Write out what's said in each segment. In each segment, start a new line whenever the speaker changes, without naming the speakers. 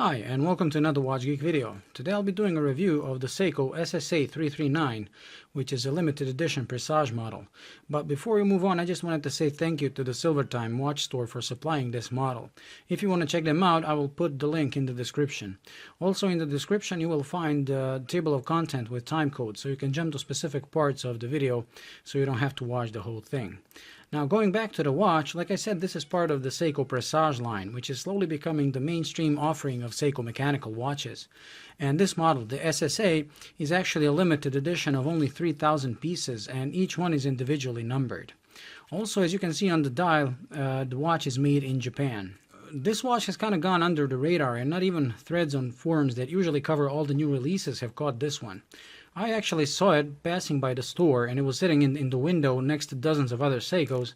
Hi, and welcome to another Watch Geek video. Today I'll be doing a review of the Seiko SSA339, which is a limited edition Presage model. But before we move on, I just wanted to say thank you to the Silvertime watch store for supplying this model. If you want to check them out, I will put the link in the description. Also in the description you will find a table of content with time code, so you can jump to specific parts of the video so you don't have to watch the whole thing. Now, going back to the watch, like I said, this is part of the Seiko Presage line, which is slowly becoming the mainstream offering of Seiko mechanical watches. And this model, the SSA, is actually a limited edition of only 3,000 pieces, and each one is individually numbered. Also, as you can see on the dial, the watch is made in Japan. This watch has kind of gone under the radar, and not even threads on forums that usually cover all the new releases have caught this one. I actually saw it passing by the store, and it was sitting in the window next to dozens of other Seikos,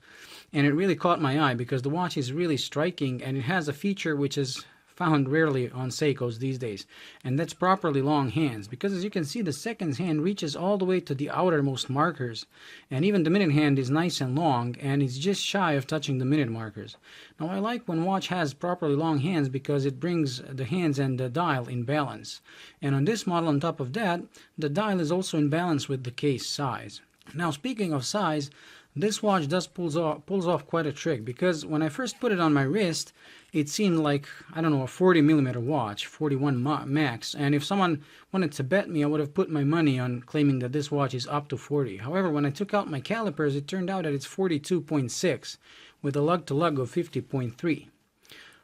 and it really caught my eye because the watch is really striking, and it has a feature which is found rarely on Seikos these days, and that's properly long hands, because as you can see, the seconds hand reaches all the way to the outermost markers, and even the minute hand is nice and long, and it's just shy of touching the minute markers. Now, I like when watch has properly long hands because it brings the hands and the dial in balance, and on this model, on top of that, the dial is also in balance with the case size. Now, speaking of size, this watch pulls off quite a trick, because when I first put it on my wrist, it seemed like, I don't know, a 40mm watch, 41 max, and if someone wanted to bet me, I would have put my money on claiming that this watch is up to 40. However, when I took out my calipers, it turned out that it's 42.6 with a lug-to-lug of 50.3.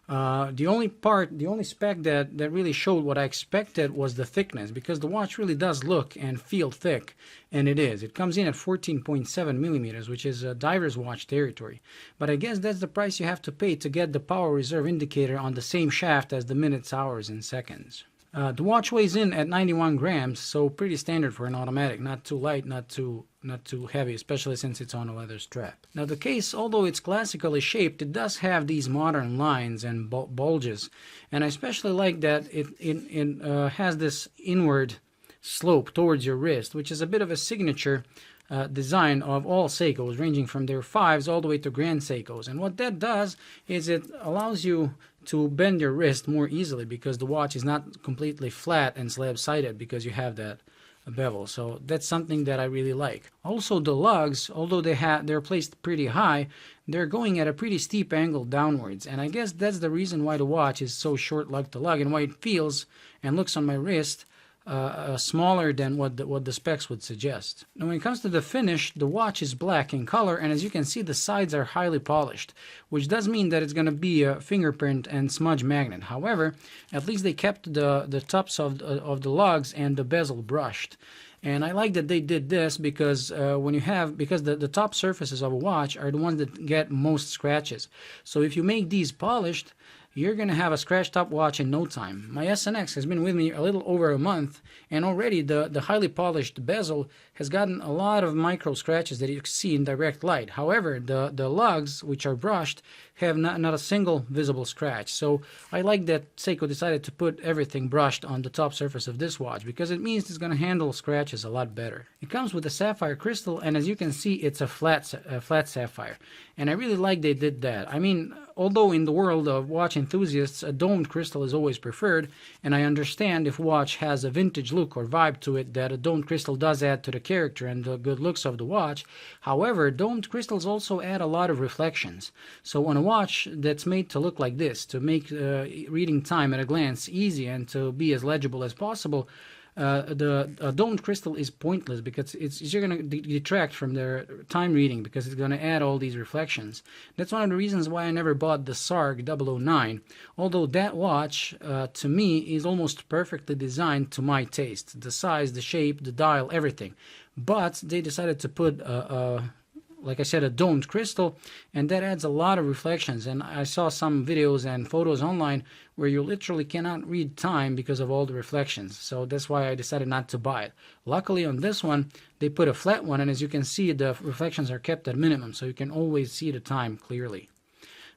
The only spec that really showed what I expected was the thickness, because the watch really does look and feel thick, and it is. It comes in at 14.7mm, which is a diver's watch territory. But I guess that's the price you have to pay to get the power reserve indicator on the same shaft as the minutes, hours, and seconds. The watch weighs in at 91 grams, so pretty standard for an automatic. Not too light, not too heavy, especially since it's on a leather strap. Now, the case, although it's classically shaped, it does have these modern lines and bulges, and I especially like that it has this inward slope towards your wrist, which is a bit of a signature design of all Seikos, ranging from their 5s all the way to Grand Seikos. And what that does is it allows you to bend your wrist more easily, because the watch is not completely flat and slab-sided because you have that bevel. So that's something that I really like. Also, the lugs, although they're placed pretty high, they're going at a pretty steep angle downwards, and I guess that's the reason why the watch is so short lug to lug and why it feels and looks on my wrist smaller than what the specs would suggest. Now, when it comes to the finish, the watch is black in color, and as you can see, the sides are highly polished, which does mean that it's going to be a fingerprint and smudge magnet. However, at least they kept the tops of the lugs and the bezel brushed. And I like that they did this because because the top surfaces of a watch are the ones that get most scratches. So if you make these polished, you're going to have a scratched up watch in no time. My SNX has been with me a little over a month, and already the highly polished bezel has gotten a lot of micro scratches that you can see in direct light. However, the lugs, which are brushed, have not a single visible scratch. So I like that Seiko decided to put everything brushed on the top surface of this watch, because it means it's going to handle scratches a lot better. It comes with a sapphire crystal, and as you can see, it's a flat sapphire. And I really like they did that. I mean, although in the world of watch enthusiasts, a domed crystal is always preferred, and I understand if watch has a vintage look or vibe to it, that a domed crystal does add to the character and the good looks of the watch. However, domed crystals also add a lot of reflections. So on a watch that's made to look like this, to make reading time at a glance easy and to be as legible as possible, the domed crystal is pointless, because you're going to detract from their time reading, because it's going to add all these reflections. That's one of the reasons why I never bought the SARG 009, although that watch to me is almost perfectly designed to my taste. The size, the shape, the dial, everything. But they decided to put like I said, a domed crystal, and that adds a lot of reflections. And I saw some videos and photos online where you literally cannot read time because of all the reflections. So that's why I decided not to buy it. Luckily on this one, they put a flat one, and as you can see, the reflections are kept at minimum, so you can always see the time clearly.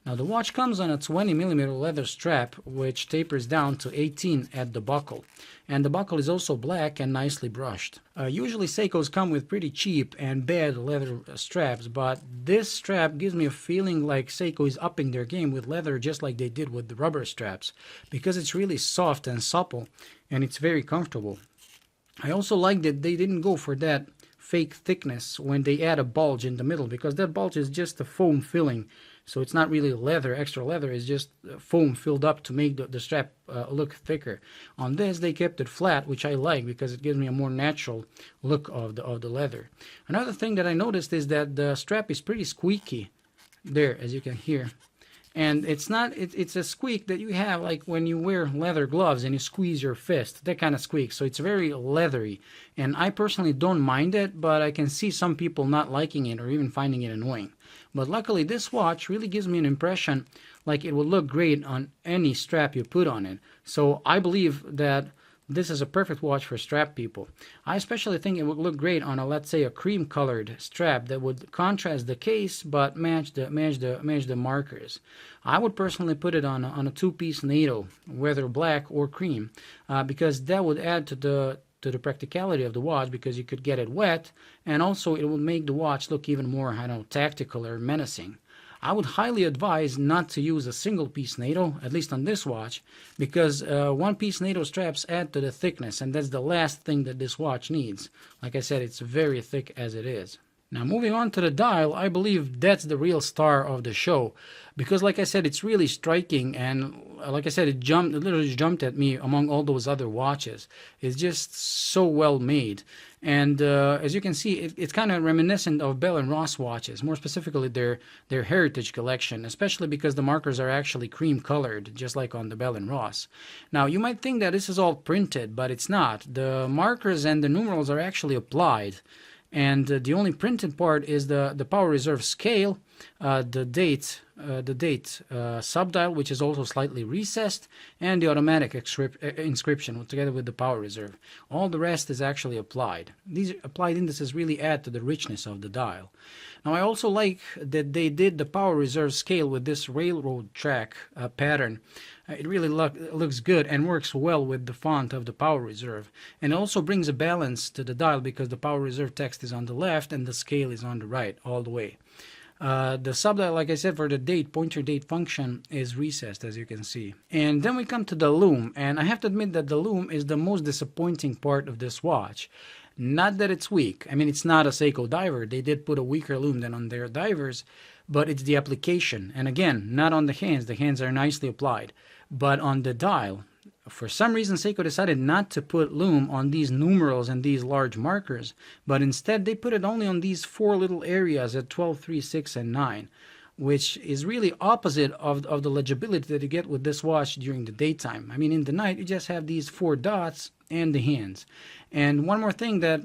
Now the watch comes on a 20mm leather strap which tapers down to 18 at the buckle, and the buckle is also black and nicely brushed. Usually Seikos come with pretty cheap and bad leather straps, but this strap gives me a feeling like Seiko is upping their game with leather just like they did with the rubber straps, because it's really soft and supple and it's very comfortable. I also like that they didn't go for that fake thickness when they add a bulge in the middle, because that bulge is just a foam filling. So it's not really leather, extra leather, it's just foam filled up to make the strap look thicker. On this they kept it flat, which I like because it gives me a more natural look of the leather. Another thing that I noticed is that the strap is pretty squeaky there, as you can hear. And it's a squeak that you have like when you wear leather gloves and you squeeze your fist, that kind of squeak. So it's very leathery, and I personally don't mind it, but I can see some people not liking it or even finding it annoying. But luckily this watch really gives me an impression like it will look great on any strap you put on it. So I believe that this is a perfect watch for strap people. I especially think it would look great on a, let's say, a cream colored strap that would contrast the case but match the markers. I would personally put it on a two-piece NATO, whether black or cream, because that would add to the practicality of the watch, because you could get it wet, and also it would make the watch look even more, I don't know, tactical or menacing. I would highly advise not to use a single piece NATO, at least on this watch, because one piece NATO straps add to the thickness, and that's the last thing that this watch needs. Like I said, it's very thick as it is. Now moving on to the dial, I believe that's the real star of the show, because like I said, it's really striking, and like I said, it literally jumped at me among all those other watches. It's just so well made. And as you can see, it's kind of reminiscent of Bell & Ross watches, more specifically their Heritage collection, especially because the markers are actually cream colored, just like on the Bell & Ross. Now, you might think that this is all printed, but it's not. The markers and the numerals are actually applied. And the only printed part is the power reserve scale, the date subdial, which is also slightly recessed, and the automatic inscription together with the power reserve. All the rest is actually applied. These applied indices really add to the richness of the dial. Now I also like that they did the power reserve scale with this railroad track pattern. It really looks good and works well with the font of the power reserve. And it also brings a balance to the dial because the power reserve text is on the left and the scale is on the right all the way. The subdial, like I said, for the pointer date function is recessed, as you can see. And then we come to the lume, and I have to admit that the lume is the most disappointing part of this watch. Not that it's weak. I mean, it's not a Seiko diver. They did put a weaker lume than on their divers, but it's the application. And again, not on the hands. The hands are nicely applied. But on the dial, for some reason Seiko decided not to put lume on these numerals and these large markers, but instead they put it only on these four little areas at 12, 3, 6, and 9, which is really opposite of the legibility that you get with this watch during the daytime. I mean, in the night you just have these four dots and the hands. And one more thing that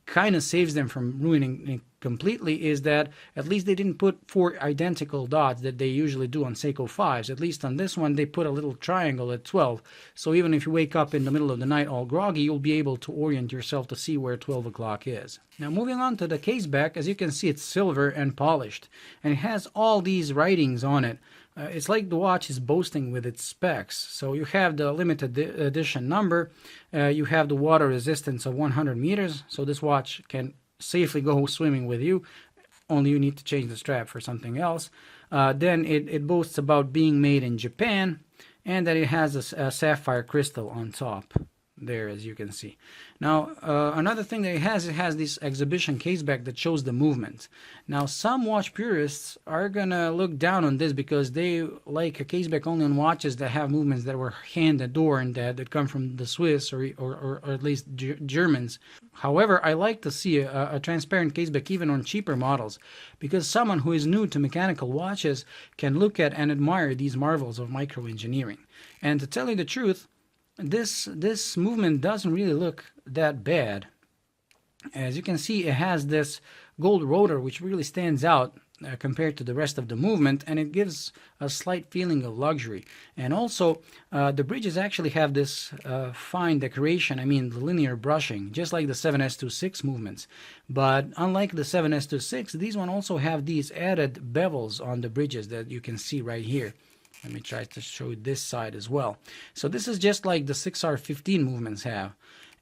kind of saves them from ruining it completely is that at least they didn't put four identical dots that they usually do on Seiko 5s. At least on this one they put a little triangle at 12, so even if you wake up in the middle of the night all groggy, you'll be able to orient yourself to see where 12 o'clock is. Now moving on to the caseback, as you can see, it's silver and polished, and it has all these writings on it. It's like the watch is boasting with its specs. So you have the limited edition number, you have the water resistance of 100 meters, so this watch can safely go swimming with you, only you need to change the strap for something else. Then it boasts about being made in Japan, and that it has a sapphire crystal on top there, as you can see. Now another thing that it has this exhibition caseback that shows the movement. Now some watch purists are gonna look down on this because they like a caseback only on watches that have movements that were hand adorned, that come from the Swiss or at least Germans. However, I like to see a transparent caseback even on cheaper models, because someone who is new to mechanical watches can look at and admire these marvels of microengineering. And to tell you the truth, this movement doesn't really look that bad. As you can see, it has this gold rotor, which really stands out compared to the rest of the movement, and it gives a slight feeling of luxury. And also, the bridges actually have this fine decoration, I mean the linear brushing, just like the 7S26 movements. But unlike the 7S26, these one also have these added bevels on the bridges that you can see right here. Let me try to show you this side as well. So this is just like the 6R15 movements have.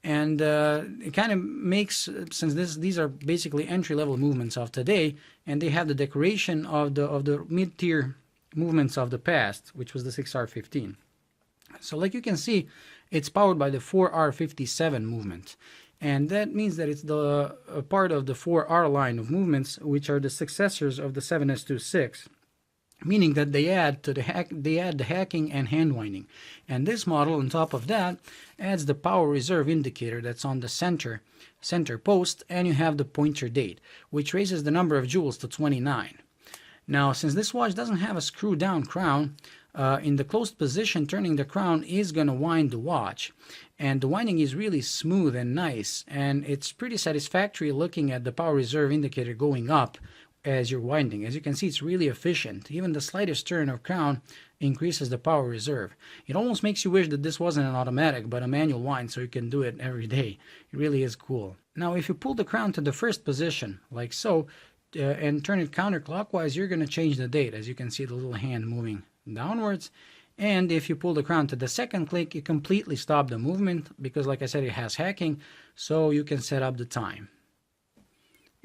And it kind of makes, since these are basically entry-level movements of today, and they have the decoration of the mid-tier movements of the past, which was the 6R15. So like you can see, it's powered by the 4R57 movement. And that means that it's the part of the 4R line of movements, which are the successors of the 7S26. Meaning that they add the hacking and hand winding. And this model, on top of that, adds the power reserve indicator that's on the center post, and you have the pointer date, which raises the number of jewels to 29. Now, since this watch doesn't have a screw down crown, in the closed position, turning the crown is going to wind the watch. And the winding is really smooth and nice, and it's pretty satisfactory looking at the power reserve indicator going up as you're winding. As you can see, it's really efficient. Even the slightest turn of crown increases the power reserve. It almost makes you wish that this wasn't an automatic but a manual wind, so you can do it every day. It really is cool. Now if you pull the crown to the first position like so and turn it counterclockwise, you're going to change the date. As you can see, the little hand moving downwards. And if you pull the crown to the second click, you completely stop the movement because, like I said, it has hacking, so you can set up the time.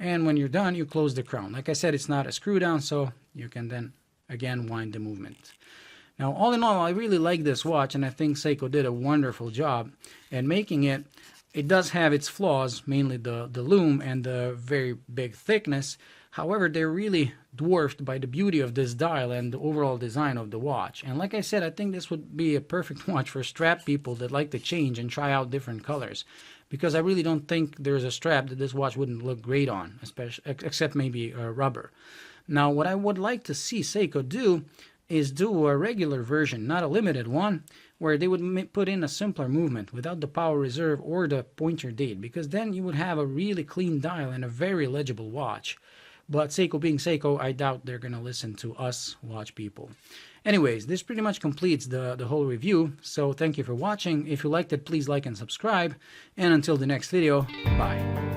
And when you're done, you close the crown. Like I said, it's not a screw down, so you can then again wind the movement. Now, all in all, I really like this watch, and I think Seiko did a wonderful job in making it. It does have its flaws, mainly the lume and the very big thickness. However, they're really dwarfed by the beauty of this dial and the overall design of the watch. And like I said, I think this would be a perfect watch for strap people that like to change and try out different colors. Because I really don't think there's a strap that this watch wouldn't look great on, except maybe rubber. Now, what I would like to see Seiko do is do a regular version, not a limited one, where they would put in a simpler movement without the power reserve or the pointer date, because then you would have a really clean dial and a very legible watch. But Seiko being Seiko, I doubt they're going to listen to us watch people. Anyways, this pretty much completes the whole review, so thank you for watching. If you liked it, please like and subscribe, and until the next video, bye.